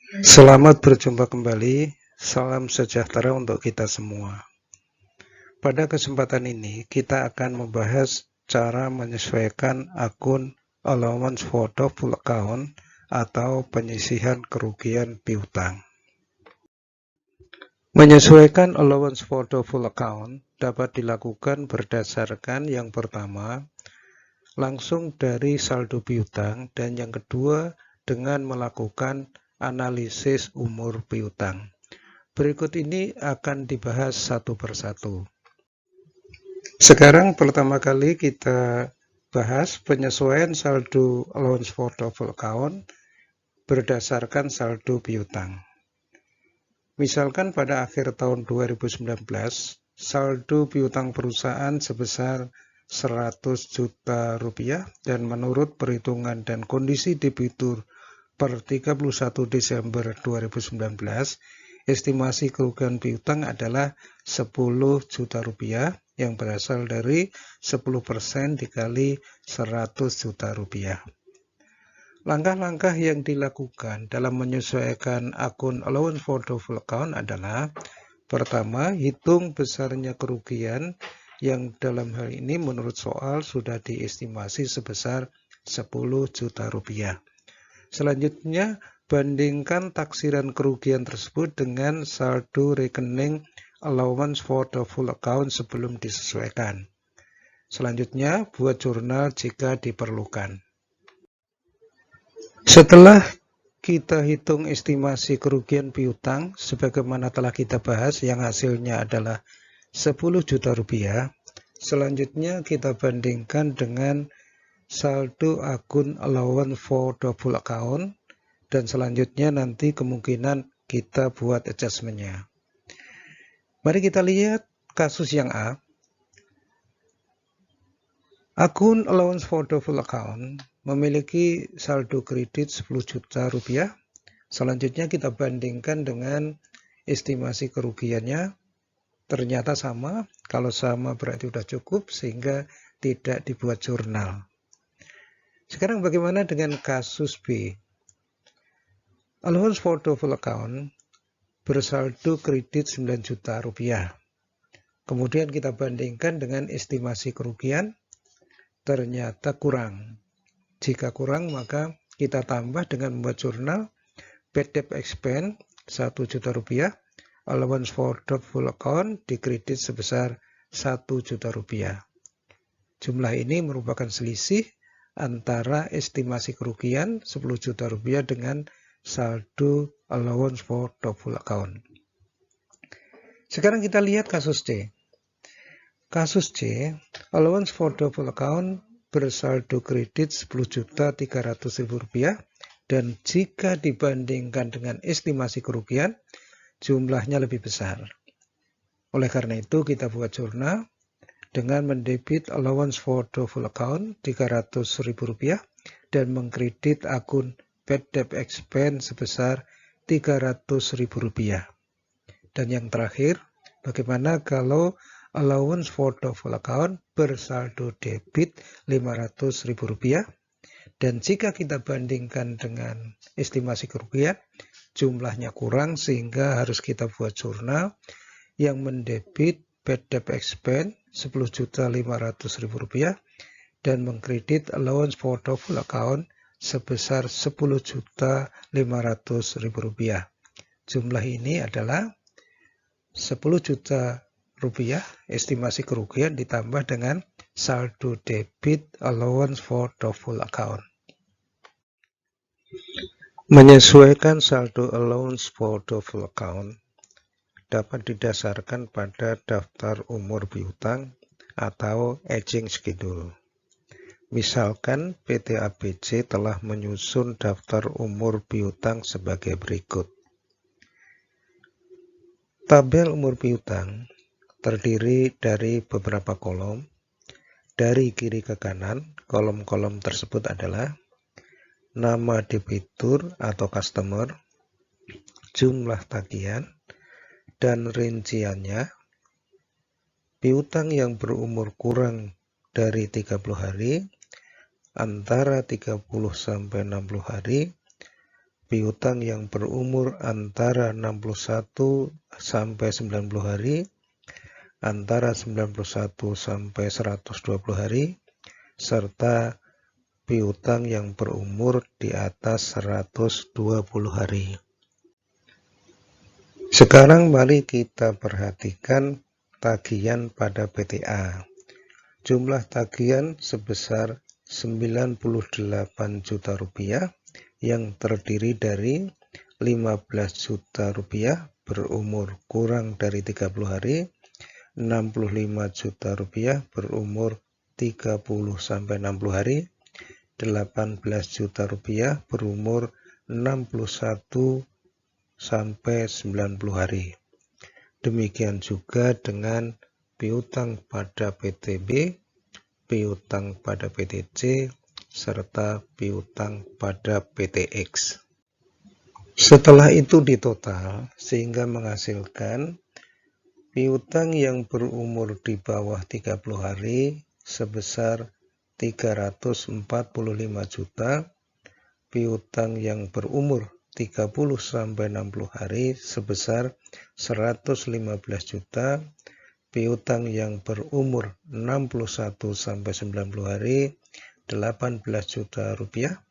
Selamat berjumpa kembali. Salam sejahtera untuk kita semua. Pada kesempatan ini, kita akan membahas cara menyesuaikan akun allowance for doubtful account atau penyisihan kerugian piutang. Menyesuaikan allowance for doubtful account dapat dilakukan berdasarkan yang pertama, langsung dari saldo piutang, dan yang kedua dengan melakukan analisis umur piutang. Berikut ini akan dibahas satu persatu. Sekarang pertama kali kita bahas penyesuaian saldo allowance for doubtful account berdasarkan saldo piutang. Misalkan pada akhir tahun 2019, saldo piutang perusahaan sebesar 100 juta rupiah dan menurut perhitungan dan kondisi debitur per 31 Desember 2019, estimasi kerugian piutang adalah 10 juta rupiah yang berasal dari 10% dikali 100 juta rupiah. Langkah-langkah yang dilakukan dalam menyesuaikan akun allowance for doubtful account adalah: pertama, hitung besarnya kerugian yang dalam hal ini menurut soal sudah diestimasi sebesar 10 juta rupiah. Selanjutnya, bandingkan taksiran kerugian tersebut dengan saldo rekening allowance for doubtful account sebelum disesuaikan. Selanjutnya, buat jurnal jika diperlukan. Setelah kita hitung estimasi kerugian piutang, sebagaimana telah kita bahas, yang hasilnya adalah 10 juta rupiah. Selanjutnya kita bandingkan dengan saldo akun allowance for doubtful account, dan selanjutnya nanti kemungkinan kita buat adjustment-nya. Mari kita lihat kasus yang A. Akun allowance for doubtful account memiliki saldo kredit 10 juta rupiah. Selanjutnya kita bandingkan dengan estimasi kerugiannya. Ternyata sama. Kalau sama berarti sudah cukup sehingga tidak dibuat jurnal. Sekarang bagaimana dengan kasus B? Allowance for doubtful account bersaldo kredit 9 juta rupiah. Kemudian kita bandingkan dengan estimasi kerugian, ternyata kurang. Jika kurang, maka kita tambah dengan membuat jurnal. Bad debt expense 1 juta rupiah, allowance for doubtful account dikredit sebesar 1 juta rupiah. Jumlah ini merupakan selisih antara estimasi kerugian 10 juta rupiah dengan saldo allowance for doubtful account. Sekarang kita lihat kasus C. Kasus C, allowance for doubtful account bersaldo kredit 10.300.000 rupiah, dan jika dibandingkan dengan estimasi kerugian, jumlahnya lebih besar. Oleh karena itu kita buat jurnal dengan mendebit allowance for doubtful account 300.000 rupiah dan mengkredit akun bad debt expense sebesar 300.000 rupiah. Dan yang terakhir, bagaimana kalau allowance for doubtful account bersaldo debit 500.000 rupiah, dan jika kita bandingkan dengan estimasi kerugian, jumlahnya kurang sehingga harus kita buat jurnal yang mendebit bad debt expense 10.500.000 rupiah dan mengkredit allowance for doubtful account sebesar 10.500.000 rupiah. Jumlah ini adalah 10 juta rupiah estimasi kerugian ditambah dengan saldo debit allowance for doubtful account. Menyesuaikan saldo allowance for doubtful account dapat didasarkan pada daftar umur piutang atau aging schedule. Misalkan PT ABC telah menyusun daftar umur piutang sebagai berikut. Tabel umur piutang terdiri dari beberapa kolom. Dari kiri ke kanan, kolom-kolom tersebut adalah nama debitur atau customer, jumlah tagihan, dan rinciannya, piutang yang berumur kurang dari 30 hari, antara 30 sampai 60 hari, piutang yang berumur antara 61 sampai 90 hari, antara 91 sampai 120 hari, serta piutang yang berumur di atas 120 hari. Sekarang mari kita perhatikan tagihan pada PTA. Jumlah tagihan sebesar 98 juta rupiah yang terdiri dari 15 juta rupiah berumur kurang dari 30 hari, 65 juta rupiah berumur 30 sampai 60 hari, 18 juta rupiah berumur 61 sampai 90 hari. Demikian juga dengan piutang pada PTB, piutang pada PTC, serta piutang pada PTX. Setelah itu ditotal sehingga menghasilkan piutang yang berumur di bawah 30 hari sebesar 345 juta, piutang yang berumur 30 sampai 60 hari sebesar 115 juta, piutang yang berumur 61 sampai 90 hari 18 juta rupiah,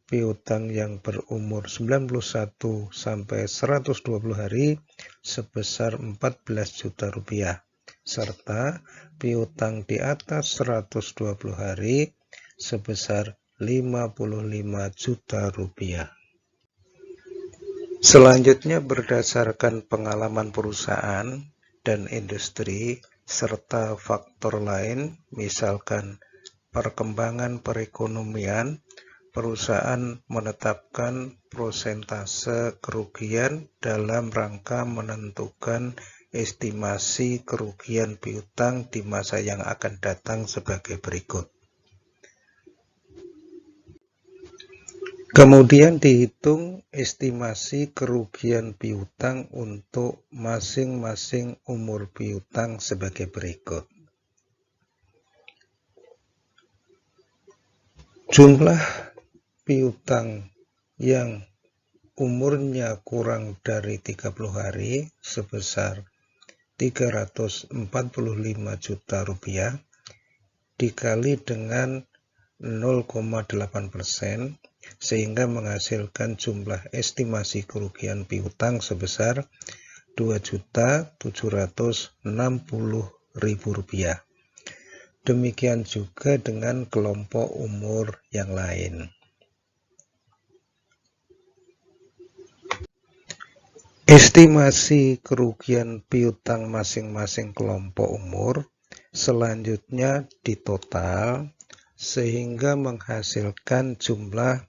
piutang yang berumur 91 sampai 120 hari sebesar 14 juta rupiah, serta piutang di atas 120 hari sebesar 55 juta rupiah. Selanjutnya, berdasarkan pengalaman perusahaan dan industri serta faktor lain, misalkan perkembangan perekonomian, perusahaan menetapkan persentase kerugian dalam rangka menentukan estimasi kerugian piutang di masa yang akan datang sebagai berikut. Kemudian dihitung estimasi kerugian piutang untuk masing-masing umur piutang sebagai berikut. Jumlah piutang yang umurnya kurang dari 30 hari sebesar 345 juta rupiah dikali dengan 0,8%, sehingga menghasilkan jumlah estimasi kerugian piutang sebesar Rp2.760.000. Demikian juga dengan kelompok umur yang lain. Estimasi kerugian piutang masing-masing kelompok umur selanjutnya ditotal sehingga menghasilkan jumlah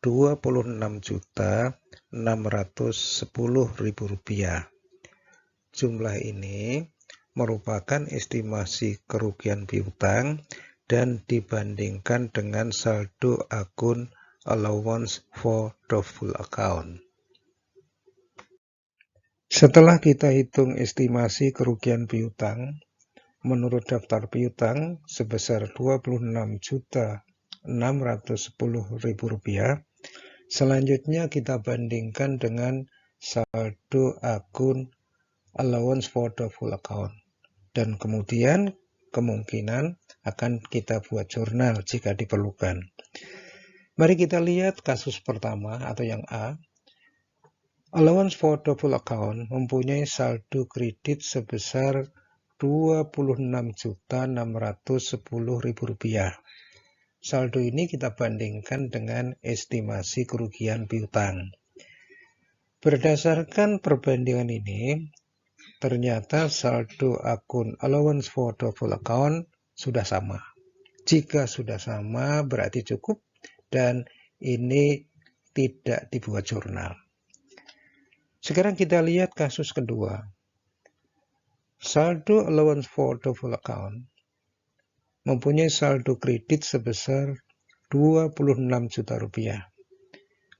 Rp26.610.000. Jumlah ini merupakan estimasi kerugian piutang dan dibandingkan dengan saldo akun allowance for doubtful account. Setelah kita hitung estimasi kerugian piutang menurut daftar piutang sebesar Rp26.610.000, selanjutnya kita bandingkan dengan saldo akun allowance for doubtful account, dan kemudian kemungkinan akan kita buat jurnal jika diperlukan. Mari kita lihat kasus pertama atau yang A. Allowance for doubtful account mempunyai saldo kredit sebesar Rp26.610.000. Saldo ini kita bandingkan dengan estimasi kerugian piutang. Berdasarkan perbandingan ini, ternyata saldo akun allowance for doubtful account sudah sama. Jika sudah sama berarti cukup dan ini tidak dibuat jurnal. Sekarang kita lihat kasus kedua. Saldo allowance for doubtful account mempunyai saldo kredit sebesar Rp26 juta.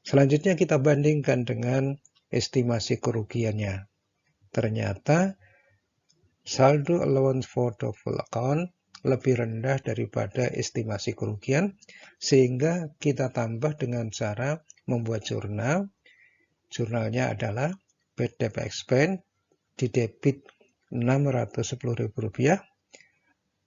Selanjutnya kita bandingkan dengan estimasi kerugiannya. Ternyata saldo allowance for doubtful account lebih rendah daripada estimasi kerugian, sehingga kita tambah dengan cara membuat jurnal. Jurnalnya adalah bad debt expense, di debit Rp610.000,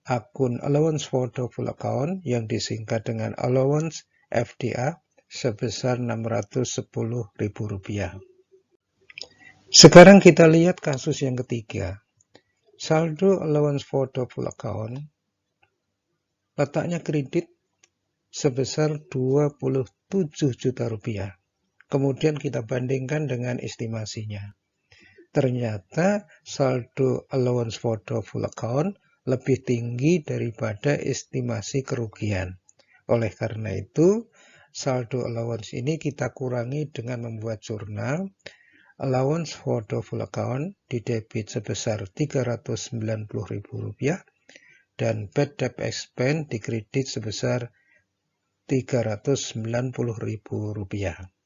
akun allowance for doubtful account yang disingkat dengan allowance FDA sebesar Rp610.000. Sekarang kita lihat kasus yang ketiga. Saldo allowance for doubtful account, letaknya kredit sebesar Rp27 juta. Kemudian kita bandingkan dengan estimasinya. Ternyata saldo allowance for doubtful account lebih tinggi daripada estimasi kerugian. Oleh karena itu, saldo allowance ini kita kurangi dengan membuat jurnal. Allowance for doubtful account di debit sebesar Rp390.000 dan bad debt expense di kredit sebesar Rp390.000.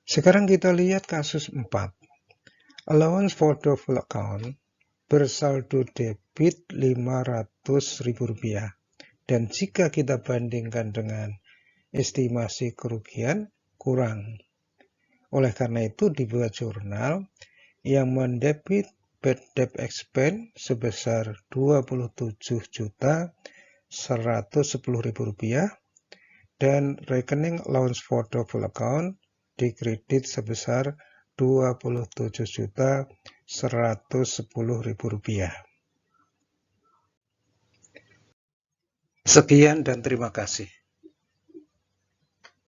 Sekarang kita lihat kasus 4. Allowance for doubtful account bersaldo debit Rp500.000 dan jika kita bandingkan dengan estimasi kerugian kurang. Oleh karena itu dibuat jurnal yang mendebit bad debt expense sebesar Rp27.110.000 dan rekening allowance for doubtful account dikredit sebesar Rp27.110.000. Sekian dan terima kasih.